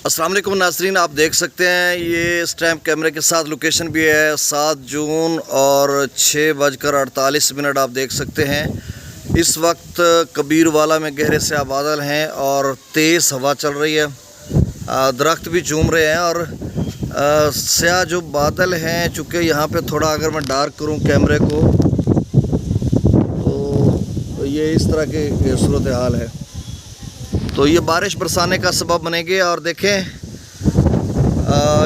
अस्सलाम वालेकुम नाज़रीन, आप देख सकते हैं ये स्टैम्प कैमरे के साथ लोकेशन भी है 7 जून और 6:48 आप देख सकते हैं। इस वक्त कबीरवाला में गहरे से बादल हैं और तेज़ हवा चल रही है, दरख्त भी झूम रहे हैं और स्याह जो बादल हैं, चूँकि यहाँ पे थोड़ा अगर मैं डार्क करूँ कैमरे को तो ये इस तरह की सूरत हाल है। तो ये बारिश बरसाने का सबब बनेगी। और देखें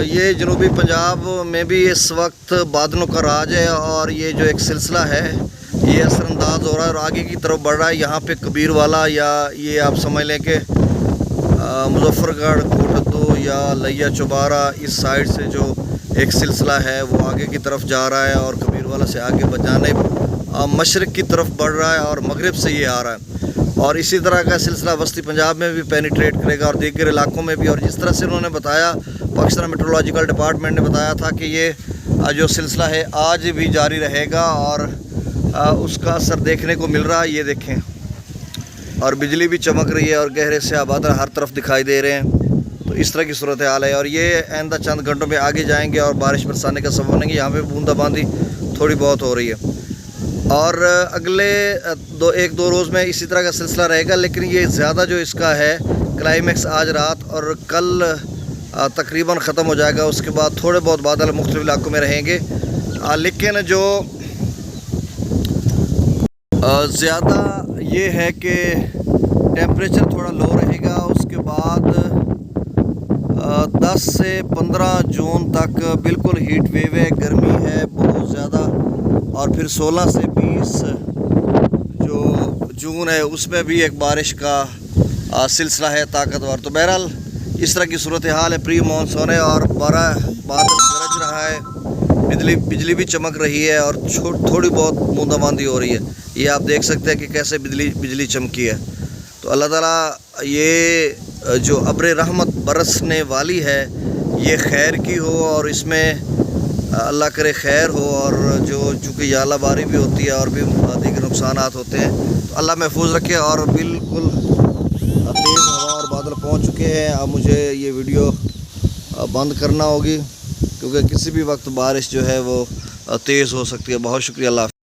ये जनूबी पंजाब में भी इस वक्त बादलों का राज है और ये जो एक सिलसिला है ये असरअंदाज हो रहा है और आगे की तरफ बढ़ रहा है। यहाँ पे कबीरवाला या ये आप समझ लें कि मुजफ्फरगढ़, कोटद्दू या लिया चौबारा इस साइड से जो एक सिलसिला है वो आगे की तरफ जा रहा है और कबीरवाला से आगे बजाने मशरक़ की तरफ बढ़ रहा है और मगरिब से ये आ रहा है। और इसी तरह का सिलसिला वस्ती पंजाब में भी पेनिट्रेट करेगा और दीगर इलाकों में भी। और जिस तरह से उन्होंने बताया, पाकिस्तान मेट्रोलॉजिकल डिपार्टमेंट ने बताया था कि ये जो सिलसिला है आज भी जारी रहेगा और उसका असर देखने को मिल रहा है। ये देखें और बिजली भी चमक रही है और गहरे से बादल हर तरफ दिखाई दे रहे हैं। तो इस तरह की सूरत हाल है और ये आइंदा चंद घंटों में आगे जाएंगे और बारिश बरसाने का सबब बनेंगे। यहाँ पे बूंदाबांदी थोड़ी बहुत हो रही है और अगले एक दो रोज़ में इसी तरह का सिलसिला रहेगा, लेकिन ये ज़्यादा जो इसका है क्लाइमेक्स आज रात और कल तकरीबन ख़त्म हो जाएगा। उसके बाद थोड़े बहुत बादल मुख्तलिफ इलाकों में रहेंगे, लेकिन जो ज़्यादा ये है कि टेम्परेचर थोड़ा लो रहेगा। उसके बाद 10 से 15 जून तक बिल्कुल हीट वेव है, गर्मी है बहुत ज़्यादा। और फिर 16 से 20 जो जून है उसमें भी एक बारिश का सिलसिला है ताकतवर। तो बहरहाल इस तरह की सूरत हाल है, प्री मानसून है और बादल गरज रहा है, बिजली भी चमक रही है और थोड़ी बहुत बूंदाबांदी हो रही है। ये आप देख सकते हैं कि कैसे बिजली चमकी है। तो अल्लाह ताला ये जो अब्र रहमत बरसने वाली है ये खैर की हो और इसमें अल्लाह करे खैर हो। और जो चूँकि यालाबारी भी होती है और भी दीगर नुकसानात होते हैं, तो अल्लाह महफूज रखे। और बिल्कुल तेज़ हवा और बादल पहुंच चुके हैं। अब मुझे ये वीडियो बंद करना होगी क्योंकि किसी भी वक्त बारिश जो है वो तेज़ हो सकती है। बहुत शुक्रिया। अल्लाह।